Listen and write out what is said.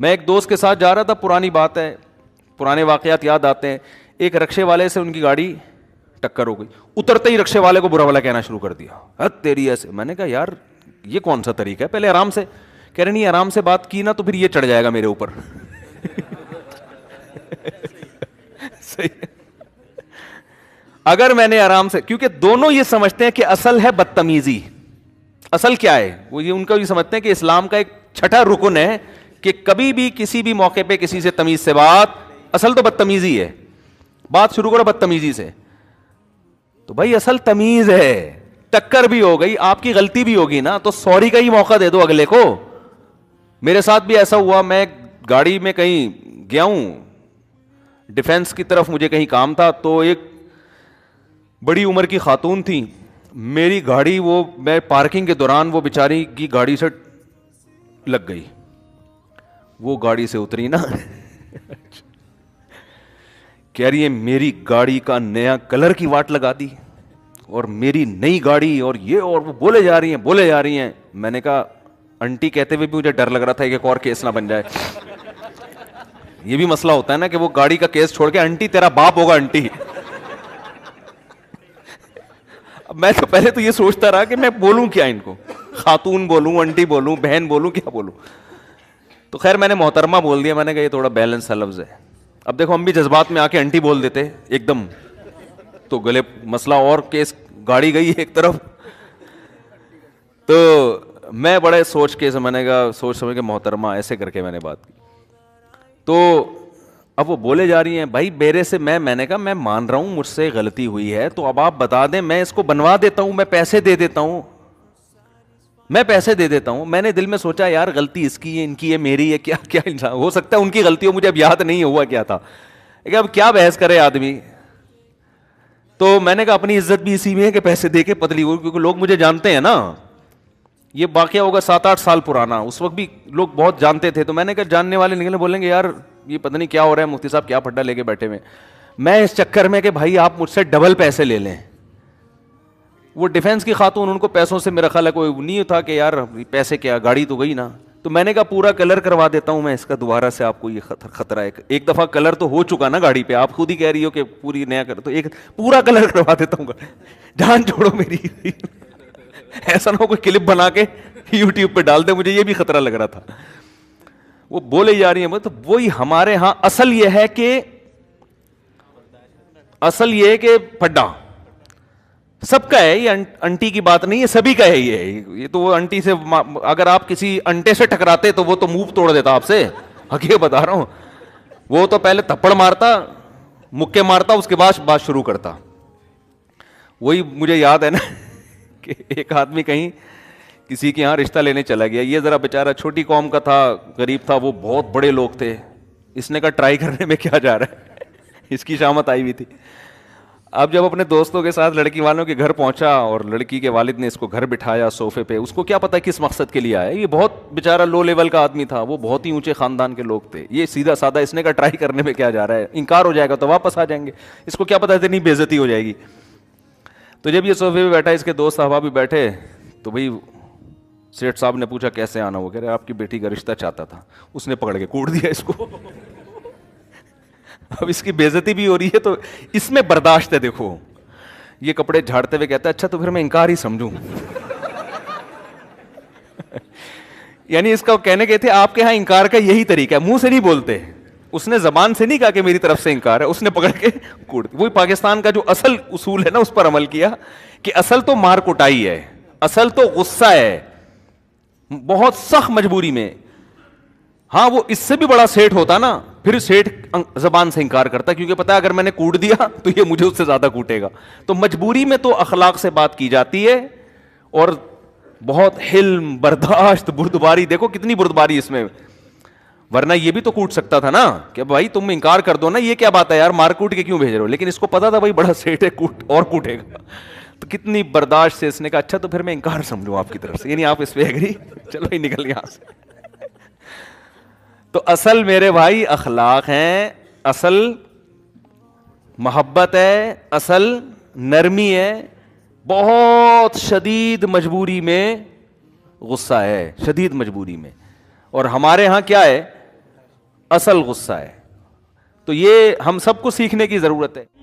میں ایک دوست کے ساتھ جا رہا تھا, پرانی بات ہے, پرانے واقعات یاد آتے ہیں. ایک رکشے والے سے ان کی گاڑی ٹکر ہو گئی, اترتے ہی رکشے والے کو برا بھلا کہنا شروع کر دیا, ہت تیری ایسے. میں نے کہا یار یہ کون سا طریقہ ہے, پہلے آرام سے. کہہ رہے نہیں, آرام سے بات کی نا تو پھر یہ چڑھ جائے گا میرے اوپر. صحیح ہے. اگر میں نے آرام سے, کیونکہ دونوں یہ سمجھتے ہیں کہ اصل ہے بدتمیزی. اصل کیا ہے, وہ یہ ان کا یہ سمجھتے ہیں کہ اسلام کا ایک چھٹا رکن ہے کہ کبھی بھی کسی بھی موقع پہ کسی سے تمیز سے بات, اصل تو بدتمیزی ہے, بات شروع کرو بدتمیزی سے. تو بھائی اصل تمیز ہے, ٹکر بھی ہو گئی, آپ کی غلطی بھی ہوگی نا, تو سوری کا ہی موقع دے دو اگلے کو. میرے ساتھ بھی ایسا ہوا, میں گاڑی میں کہیں گیا ہوں, ڈیفینس کی طرف مجھے کہیں کام تھا, تو ایک بڑی عمر کی خاتون تھی, میری گاڑی وہ میں پارکنگ کے دوران وہ بیچاری کی گاڑی سے لگ گئی. وہ گاڑی سے اتری نا, کہہ رہی ہے میری گاڑی کا نیا کلر کی واٹ لگا دی, اور میری نئی گاڑی, اور یہ, اور وہ بولے جا رہی ہیں. میں نے کہا انٹی کہتے ہوئے بھی مجھے ڈر لگ رہا تھا کہ ایک اور کیس نہ بن جائے. یہ بھی مسئلہ ہوتا ہے نا کہ وہ گاڑی کا کیس چھوڑ کے انٹی تیرا باپ ہوگا انٹی. میں تو پہلے تو یہ سوچتا رہا کہ میں بولوں کیا ان کو, خاتون بولوں, انٹی بولوں, بہن بولوں, کیا بولوں. تو خیر میں نے محترمہ بول دیا. میں نے کہا یہ تھوڑا بیلنس سا لفظ ہے. اب دیکھو ہم بھی جذبات میں آ کے انٹی بول دیتے ایک دم, تو گلے مسئلہ اور کیس, گاڑی گئی ایک طرف. تو میں بڑے سوچ کے, میں نے کہا سوچ سمجھ کے محترمہ ایسے کر کے میں نے بات کی. تو اب وہ بولے جا رہی ہیں بھائی میرے سے, میں نے کہا میں مان رہا ہوں مجھ سے غلطی ہوئی ہے, تو اب آپ بتا دیں, میں اس کو بنوا دیتا ہوں, میں پیسے دے دیتا ہوں, میں پیسے دے دیتا ہوں. میں نے دل میں سوچا یار غلطی اس کی ہے, ان کی ہے, میری ہے, کیا کیا انسان ہو سکتا ہے ان کی غلطی ہو, مجھے اب یاد نہیں ہوا کیا تھا. کہ اب کیا بحث کرے آدمی. تو میں نے کہا اپنی عزت بھی اسی میں ہے کہ پیسے دے کے پتلی ہو, کیونکہ لوگ مجھے جانتے ہیں نا. یہ واقعہ ہوگا 7-8 سال پرانا, اس وقت بھی لوگ بہت جانتے تھے. تو میں نے کہا جاننے والے نکلے, بولیں گے یار یہ پتہ نہیں کیا ہو رہا ہے, مفتی صاحب کیا پھڈا لے کے بیٹھے ہوئے. میں اس چکر میں کہ بھائی آپ مجھ سے ڈبل پیسے لے لیں. وہ ڈیفینس کی خاتون, ان کو پیسوں سے میرا خیال ہے کوئی نہیں تھا کہ یار پیسے کیا, گاڑی تو گئی نا. تو میں نے کہا پورا کلر کروا دیتا ہوں میں اس کا, دوبارہ سے آپ کو یہ خطرہ ہے. ایک دفعہ کلر تو ہو چکا نا گاڑی پہ, آپ خود ہی کہہ رہی ہو کہ پوری نیا کلر, تو ایک پورا کلر کروا دیتا ہوں, جان چھوڑو میری. ایسا نہ ہو کوئی کلپ بنا کے یوٹیوب پہ ڈال دے, مجھے یہ بھی خطرہ لگ رہا تھا. وہ بولے جا رہی ہیں, تو وہی ہمارے ہاں اصل یہ ہے کہ پھڈا سب کا ہے, یہ انٹی کی بات نہیں ہے, سبھی کا ہے یہ تو وہ انٹی سے, اگر آپ کسی انٹے سے ٹکراتے تو وہ تو منہ توڑ دیتا آپ سے, حقیقت بتا رہا ہوں. وہ تو پہلے تھپڑ مارتا, مکے مارتا, اس کے بعد بات شروع کرتا. وہی مجھے یاد ہے نا کہ ایک آدمی کہیں کسی کے یہاں رشتہ لینے چلا گیا, یہ ذرا بیچارہ چھوٹی قوم کا تھا, غریب تھا, وہ بہت بڑے لوگ تھے. اس نے کہا ٹرائی کرنے میں کیا جا رہا ہے, اس کی شامت آئی ہوئی تھی. اب جب اپنے دوستوں کے ساتھ لڑکی والوں کے گھر پہنچا اور لڑکی کے والد نے اس کو گھر بٹھایا صوفے پہ, اس کو کیا پتا کس مقصد کے لیے آیا. یہ بہت بیچارہ لو لیول کا آدمی تھا, وہ بہت ہی اونچے خاندان کے لوگ تھے. یہ سیدھا سادہ, اس نے کہا ٹرائی کرنے میں کیا جا رہا ہے, انکار ہو جائے گا تو واپس آ جائیں گے, اس کو کیا پتا اتنی بے عزتی ہو جائے گی. تو جب یہ صوفے پہ بیٹھا, اس کے دوست صاحبہ بھی بیٹھے, تو بھائی سیٹھ صاحب نے پوچھا کیسے آنا, وہ کہہ رہے آپ کی بیٹی کا رشتہ چاہتا تھا. اس نے پکڑ کے کوٹ دیا اس کو. اب اس کی بے عزتی بھی ہو رہی ہے, تو اس میں برداشت ہے. دیکھو یہ کپڑے جھاڑتے ہوئے کہتا ہے اچھا تو پھر میں انکار ہی سمجھوں. یعنی اس کا کہنے کے تھے آپ کے ہاں انکار کا یہی طریقہ ہے, منہ سے نہیں بولتے. اس نے زبان سے نہیں کہا کہ میری طرف سے انکار ہے, اس نے پکڑ کے کوٹ. وہی پاکستان کا جو اصل اصول ہے نا, اس پر عمل کیا کہ اصل تو مار کٹائی ہے, اصل تو غصہ ہے, بہت سخت مجبوری میں. ہاں وہ اس سے بھی بڑا سیٹ ہوتا نا, پھر سیٹ زبان سے انکار کرتا, کیونکہ پتا اگر میں نے کوٹ دیا تو یہ مجھے اس سے زیادہ کوٹے گا. تو مجبوری میں تو اخلاق سے بات کی جاتی ہے, اور بہت حلم, برداشت, بردباری. دیکھو کتنی بردباری اس میں, ورنہ یہ بھی تو کوٹ سکتا تھا نا کہ بھائی تم انکار کر دو نا, یہ کیا بات ہے یار, مار کوٹ کے کیوں بھیج رہے ہو. لیکن اس کو پتا تھا بھائی بڑا سیٹ ہے, کوٹ اور کوٹے گا. تو کتنی برداشت سے اس نے کہا اچھا تو پھر میں انکار سمجھوں آپ کی طرف سے, یعنی آپ اس پہ ایگری, چلو ہی نکل یہاں سے. تو اصل میرے بھائی اخلاق ہیں, اصل محبت ہے, اصل نرمی ہے. بہت شدید مجبوری میں غصہ ہے, شدید مجبوری میں. اور ہمارے ہاں کیا ہے, اصل غصہ ہے. تو یہ ہم سب کو سیکھنے کی ضرورت ہے.